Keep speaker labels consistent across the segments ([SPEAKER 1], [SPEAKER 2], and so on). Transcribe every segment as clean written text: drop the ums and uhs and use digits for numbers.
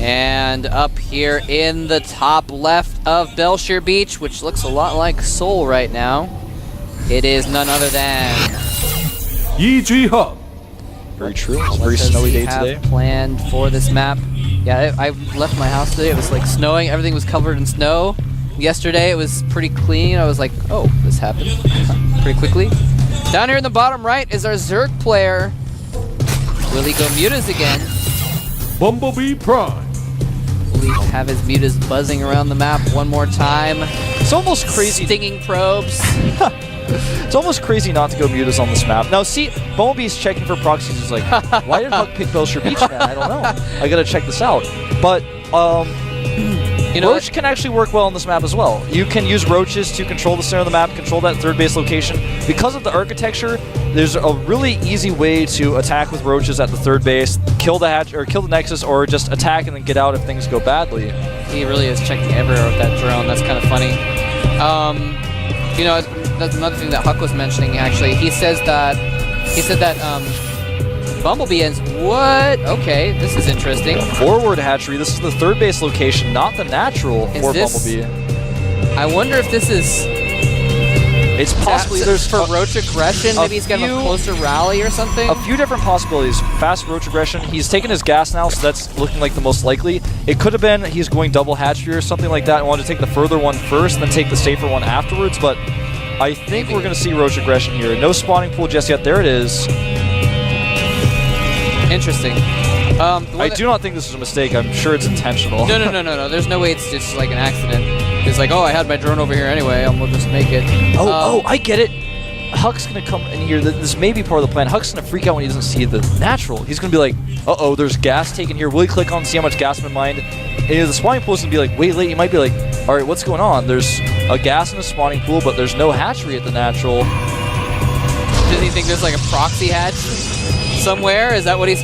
[SPEAKER 1] And up here in the top left of Belshire Beach, which looks a lot like Seoul right now, it is none other than
[SPEAKER 2] EG Hub.
[SPEAKER 3] Very true. It's a very snowy day today.
[SPEAKER 1] Planned for this map. Yeah, I left my house today. It was like snowing. Everything was covered in snow. Yesterday it was pretty clean. I was like, oh, this happened pretty quickly. Down here in the bottom right is our Zerg player. Will he go mutas again?
[SPEAKER 2] Bumblebee Prime.
[SPEAKER 1] Will he have his mutas buzzing around the map one more time?
[SPEAKER 3] It's almost crazy.
[SPEAKER 1] Stinging probes.
[SPEAKER 3] It's almost crazy not to go mutas on this map. Now see, Bumblebee's checking for proxies. He's like, why did Huck pick Belshire Beach, man? I don't know. I gotta check this out. But
[SPEAKER 1] you know,
[SPEAKER 3] Roach can actually work well on this map as well. You can use Roaches to control the center of the map, control that third base location. Because of the architecture, there's a really easy way to attack with Roaches at the third base, kill the hatch or kill the Nexus, or just attack and then get out if things go badly.
[SPEAKER 1] He really is checking everywhere with that drone. That's kind of funny. You know, that's another thing that Huck was mentioning. Actually, he said that Bumblebee ends. What? Okay, this is interesting.
[SPEAKER 3] Forward hatchery. This is the third base location, not the natural for Bumblebee.
[SPEAKER 1] I wonder if this is.
[SPEAKER 3] It's possibly there's
[SPEAKER 1] for Roach aggression. Maybe he's got a closer rally or something.
[SPEAKER 3] A few different possibilities. Fast Roach aggression. He's taken his gas now, so that's looking like the most likely. It could have been he's going double hatchery or something like that and wanted to take the further one first, and then take the safer one afterwards. But I think we're going to see Roach aggression here. No spawning pool just yet. There it is.
[SPEAKER 1] Interesting.
[SPEAKER 3] I do not think this is a mistake. I'm sure it's intentional.
[SPEAKER 1] No. There's no way it's just like an accident. It's like, oh, I had my drone over here anyway. We'll just make it.
[SPEAKER 3] Oh, I get it. Huck's going to come in here. This may be part of the plan. Huck's going to freak out when he doesn't see the natural. He's going to be like, uh-oh, there's gas taken here. Will he click on, see how much gas I'm in mind? And the spawning pool is going to be like, wait, he might be like, all right, what's going on? There's a gas in the spawning pool, but there's no hatchery at the natural.
[SPEAKER 1] Does he think there's like a proxy hatch somewhere? Is that what he's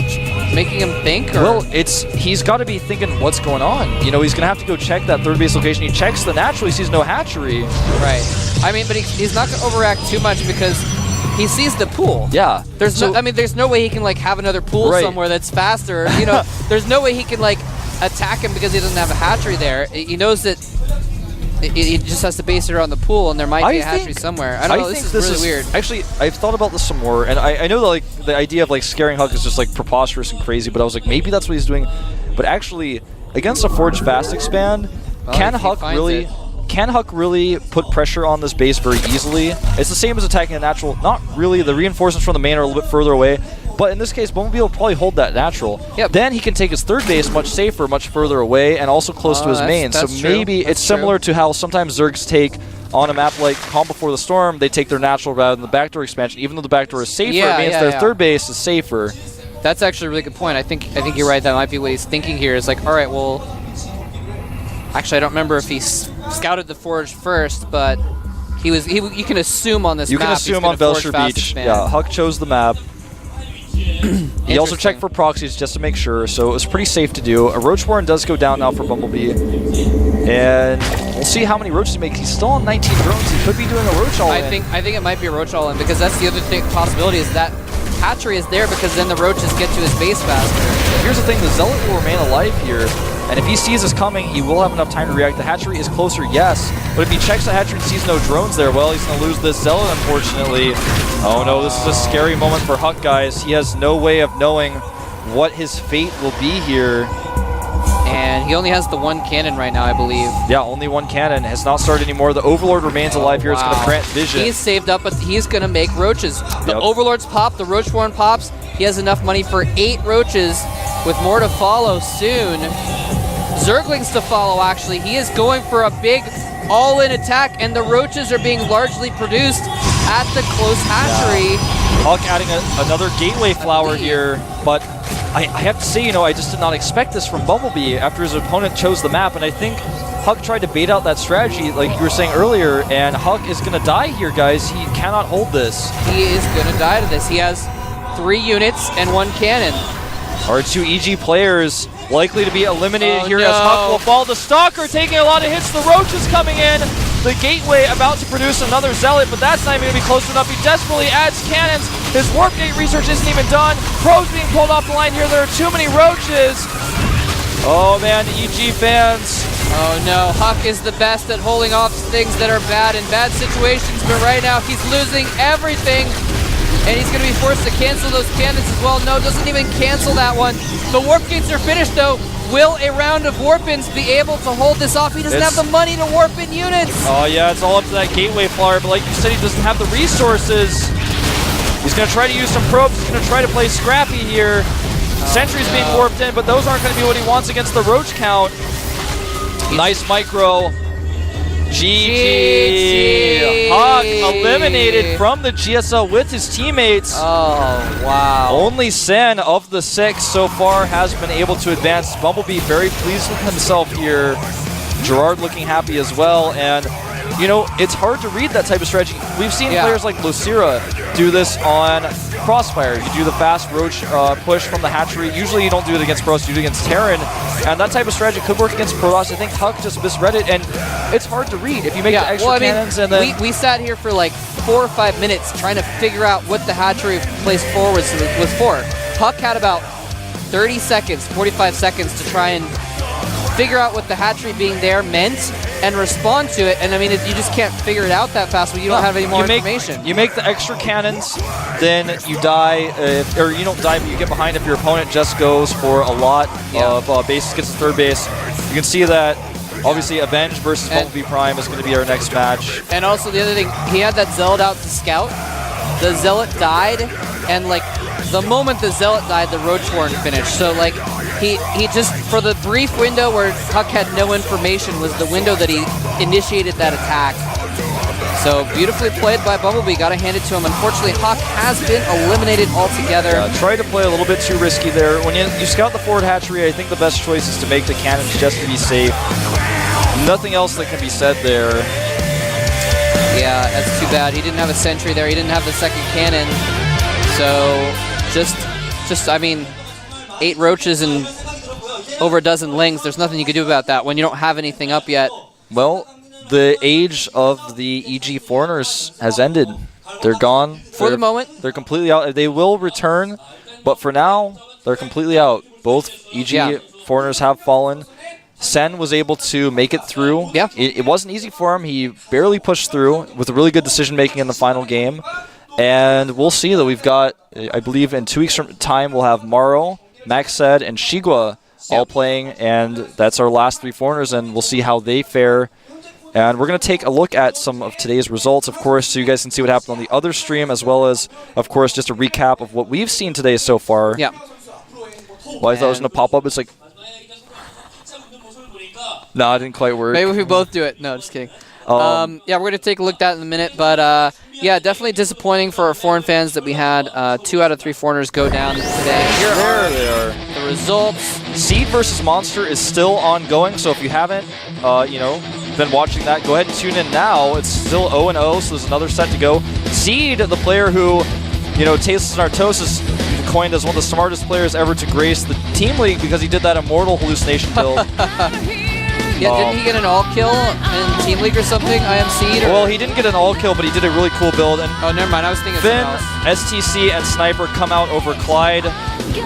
[SPEAKER 1] making him think? Or?
[SPEAKER 3] Well, he's got to be thinking what's going on. You know, he's going to have to go check that third base location. He checks the natural, he sees no hatchery.
[SPEAKER 1] Right. I mean, but he's not going to overact too much because he sees the pool.
[SPEAKER 3] Yeah.
[SPEAKER 1] There's no way he can like have another pool somewhere that's faster. You know, there's no way he can like attack him because he doesn't have a hatchery there. He knows that he just has to base it around the pool, and there might be a hatchery somewhere. I don't know. This is really weird.
[SPEAKER 3] Actually, I've thought about this some more, and I know that like the idea of like scaring Huck is just like preposterous and crazy, but I was like, maybe that's what he's doing. But actually, against a Forge Fast Expand, can Huck really put pressure on this base very easily? It's the same as attacking a natural. Not really. The reinforcements from the main are a little bit further away. But in this case, Bumblebee will probably hold that natural. Yep. Then he can take his third base much safer, much further away, and also close to his main. So maybe it's similar to how sometimes Zergs take on a map like Calm Before the Storm, they take their natural rather than the backdoor expansion. Even though the backdoor is safer, it means their third base is safer.
[SPEAKER 1] That's actually a really good point. I think you're right. That might be what he's thinking here. Is like, all right, well, actually, I don't remember if he scouted the Forge first, but you can assume on this map.
[SPEAKER 3] You can assume on Belshire Beach. Yeah, Huck chose the map. He also checked for proxies just to make sure, so it was pretty safe to do. A Roach Warren does go down now for Bumblebee. And we'll see how many Roaches he makes. He's still on 19 drones. He could be doing a Roach all-in.
[SPEAKER 1] I think it might be a Roach all-in, because that's the other possibility is that hatchery is there because then the Roaches get to his base faster.
[SPEAKER 3] Here's the thing, the Zealot will remain alive here. And if he sees us coming, he will have enough time to react. The hatchery is closer, yes. But if he checks the hatchery and sees no drones there, well, he's going to lose this Zealot, unfortunately. Oh no, this is a scary moment for Huck, guys. He has no way of knowing what his fate will be here.
[SPEAKER 1] And he only has the one cannon right now, I believe.
[SPEAKER 3] Yeah, only one cannon. Has not started anymore. The Overlord remains alive here. It's going to grant vision.
[SPEAKER 1] He's saved up, but he's going to make Roaches. The Overlords pop, the Roach Warren pops. He has enough money for 8 Roaches, with more to follow soon. Zerglings to follow, actually. He is going for a big all-in attack, and the Roaches are being largely produced at the close hatchery.
[SPEAKER 3] Huck adding another gateway flower here, but I have to say, you know, I just did not expect this from Bumblebee after his opponent chose the map, and I think Huck tried to bait out that strategy, like you were saying earlier, and Huck is going to die here, guys. He cannot hold this.
[SPEAKER 1] He is going to die to this. He has 3 units and 1 cannon.
[SPEAKER 3] Our 2 EG players likely to be eliminated here as Huck will fall. The Stalker taking a lot of hits. The Roaches coming in. The Gateway about to produce another Zealot, but that's not even going to be close enough. He desperately adds cannons. His Warp Gate research isn't even done. Probes being pulled off the line here. There are too many Roaches. Oh man, EG fans.
[SPEAKER 1] Oh no, Huck is the best at holding off things that are bad in bad situations, but right now he's losing everything. And he's going to be forced to cancel those cannons as well. No, doesn't even cancel that one. The warp gates are finished though. Will a round of warp-ins be able to hold this off? He doesn't have the money to warp in units.
[SPEAKER 3] Oh yeah, it's all up to that gateway flyer, but like you said, he doesn't have the resources. He's going to try to use some probes. He's going to try to play scrappy here. Sentries being warped in, but those aren't going to be what he wants against the roach count. Nice micro. GG. Huck eliminated from the GSL with his teammates.
[SPEAKER 1] Oh, wow.
[SPEAKER 3] Only Sen of the 6 so far has been able to advance. Bumblebee very pleased with himself here. Gerard looking happy as well. And, you know, it's hard to read that type of strategy. We've seen players like Lucira do this on Crossfire. You do the fast roach push from the hatchery. Usually you don't do it against Protoss, you do it against Terran. And that type of strategy could work against Protoss. I think Huck just misread it, and it's hard to read. If you make the extra cannons and then...
[SPEAKER 1] We sat here for like 4 or 5 minutes trying to figure out what the hatchery place forwards was for. Huck had about 30 seconds, 45 seconds to try and figure out what the hatchery being there meant and respond to it. And I mean, you just can't figure it out that fast when you don't have any more information.
[SPEAKER 3] You make the extra cannons, then you die, or you don't die, but you get behind if your opponent just goes for a lot of bases, gets to third base. You can see that, obviously, Avenge versus Bumblebee Prime is going to be our next match.
[SPEAKER 1] And also the other thing, he had that Zealot out to scout. The Zealot died, and like, the moment the Zealot died, the Roach Warren finished. So like, he just, for the brief window where Huck had no information, was the window that he initiated that attack. So beautifully played by Bumblebee, gotta hand it to him. Unfortunately, Huck has been eliminated altogether.
[SPEAKER 3] Tried to play a little bit too risky there. When you scout the forward hatchery, I think the best choice is to make the cannons just to be safe. Nothing else that can be said there.
[SPEAKER 1] Yeah, that's too bad. He didn't have a sentry there. He didn't have the second cannon. So just I mean, 8 roaches and over a dozen lings. There's nothing you can do about that when you don't have anything up yet.
[SPEAKER 3] Well, the age of the EG foreigners has ended. They're gone.
[SPEAKER 1] For the moment.
[SPEAKER 3] They're completely out. They will return, but for now, they're completely out. Both EG foreigners have fallen. Sen was able to make it through.
[SPEAKER 1] Yeah.
[SPEAKER 3] It wasn't easy for him. He barely pushed through with really good decision-making in the final game. And we'll see that we've got, I believe in 2 weeks from time, we'll have Maro, Maxed, and Shigua all playing, and that's our last 3 foreigners, and we'll see how they fare. And we're going to take a look at some of today's results, of course, so you guys can see what happened on the other stream, as well as, of course, just a recap of what we've seen today so far.
[SPEAKER 1] Yeah.
[SPEAKER 3] Well, I thought it was going to pop up. It's like... No, it didn't quite work.
[SPEAKER 1] Maybe we both do it. No, just kidding. Yeah, we're going to take a look at that in a minute, but yeah, definitely disappointing for our foreign fans that we had 2 out of 3 foreigners go down today. Here are the results.
[SPEAKER 3] Seed versus Monster is still ongoing, so if you haven't, you know, been watching that, go ahead and tune in now. It's still 0-0, so there's another set to go. Seed, the player who, you know, Tasteless Nartosis coined as one of the smartest players ever to grace the Team League because he did that Immortal Hallucination build.
[SPEAKER 1] Yeah, didn't he get an all-kill in Team League or something, IMC'd? Or?
[SPEAKER 3] Well, he didn't get an all-kill, but he did a really cool build. And
[SPEAKER 1] oh, never mind, I was thinking
[SPEAKER 3] Finn,
[SPEAKER 1] something else.
[SPEAKER 3] STC, and Sniper come out over Clyde,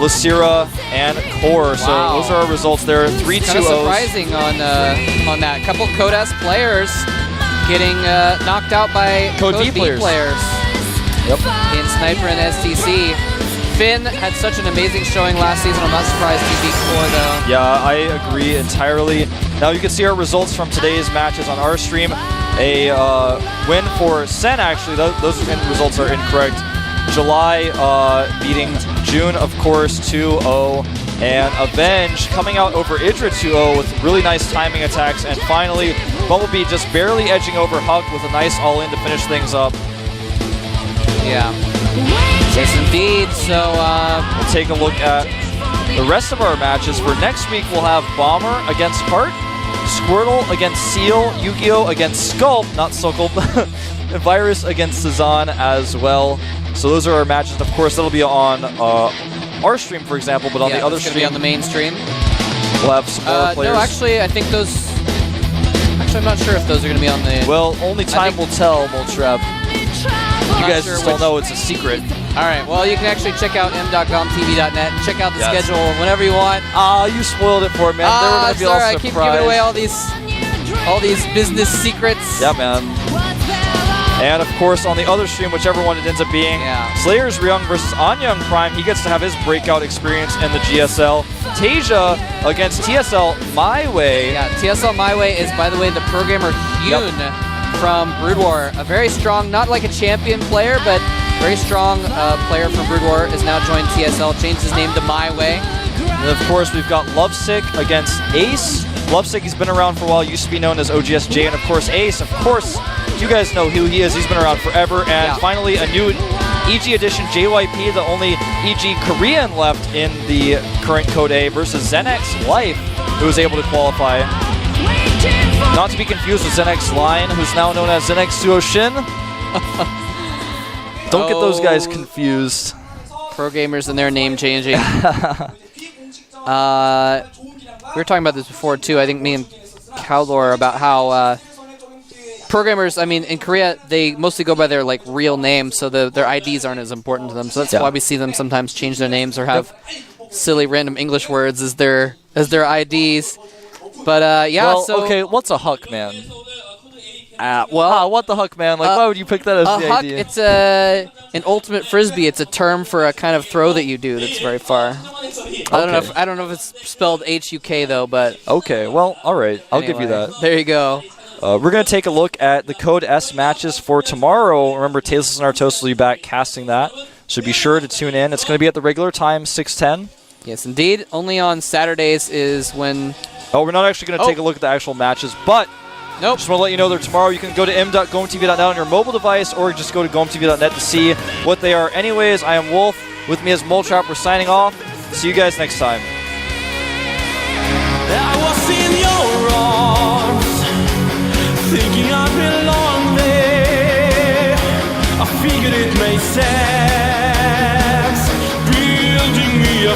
[SPEAKER 3] Lucira, and Core. So those are our results there. 3-2-0s.
[SPEAKER 1] Kind of surprising on that. A couple Code-S players getting knocked out by
[SPEAKER 3] Code B players. Yep.
[SPEAKER 1] In Sniper and STC. Finn had such an amazing showing last season. I'm not surprised he beat Core, though.
[SPEAKER 3] Yeah, I agree entirely. Now you can see our results from today's matches on our stream. A win for Sen, actually. Those results are incorrect. July beating June, of course, 2-0. And Avenge coming out over Idra 2-0 with really nice timing attacks. And finally, Bumblebee just barely edging over Huck with a nice all-in to finish things up.
[SPEAKER 1] Yeah. Yes, indeed. So
[SPEAKER 3] we'll take a look at the rest of our matches. For next week, we'll have Bomber against Heart, Squirtle against Seal, Yu-Gi-Oh! Against Sculpt, not Sculpt, and Virus against Cezanne as well. So those are our matches. Of course, that'll be on our stream, for example, but on the other stream,
[SPEAKER 1] be on the main stream.
[SPEAKER 3] We'll have some more players.
[SPEAKER 1] No, actually, I think those. Actually, I'm not sure if those are going to be on the.
[SPEAKER 3] Well, only time will tell, Moltreb. You guys
[SPEAKER 1] sure
[SPEAKER 3] still know it's a secret.
[SPEAKER 1] All right. Well, you can actually check out m.gomtv.net. Check out the
[SPEAKER 3] Yes.
[SPEAKER 1] schedule whenever you want.
[SPEAKER 3] You spoiled it for me, man. They were gonna be all
[SPEAKER 1] sorry, I keep giving away all these business secrets.
[SPEAKER 3] Yeah, man. And of course, on the other stream, whichever one it ends up being, Slayer's Ryung versus Anyang Prime. He gets to have his breakout experience in the GSL. Tasia against TSL My Way.
[SPEAKER 1] Yeah, TSL My Way is, by the way, the programmer Hyun from Brood War. A very strong, not like a champion player, but very strong player from Brood War, has now joined TSL, changed his name to My Way.
[SPEAKER 3] And of course, we've got Lovesick against Ace. Lovesick, he's been around for a while, used to be known as OGSJ, and of course Ace, of course, you guys know who he is, he's been around forever, and finally a new EG edition, JYP, the only EG Korean left in the current Code A, versus Zenex Life, who was able to qualify. Not to be confused with Zenex Line, who's now known as Zenex Suoshin. Don't get those guys confused.
[SPEAKER 1] Pro gamers and their name changing. We were talking about this before too. I think me and Cowlor about how programmers, I mean, in Korea, they mostly go by their like real names, so their IDs aren't as important to them. So that's why we see them sometimes change their names or have silly random English words as their IDs. But yeah,
[SPEAKER 3] well,
[SPEAKER 1] so
[SPEAKER 3] okay, what's a huck, man? What the huck, man? Like, why would you pick that as the
[SPEAKER 1] huck,
[SPEAKER 3] idea?
[SPEAKER 1] it's an ultimate frisbee. It's a term for a kind of throw that you do that's very far. I don't know if it's spelled HUK though, but
[SPEAKER 3] okay. Well, all right. I'll give you that.
[SPEAKER 1] There you go.
[SPEAKER 3] We're gonna take a look at the Code S matches for tomorrow. Remember, Tasteless and Artos will be back casting that, so be sure to tune in. It's gonna be at the regular time, 6:10.
[SPEAKER 1] Yes, indeed. Only on Saturdays is when.
[SPEAKER 3] Oh, we're not actually gonna take a look at the actual matches, but.
[SPEAKER 1] Nope.
[SPEAKER 3] Just want to let you know that tomorrow you can go to m.gomtv.net on your mobile device or just go to gomtv.net to see what they are. Anyways, I am Wolf. With me is Moletrap. We're signing off. See you guys next time.
[SPEAKER 4] I was in your arms, thinking I belong there. I figured it made sense, building me a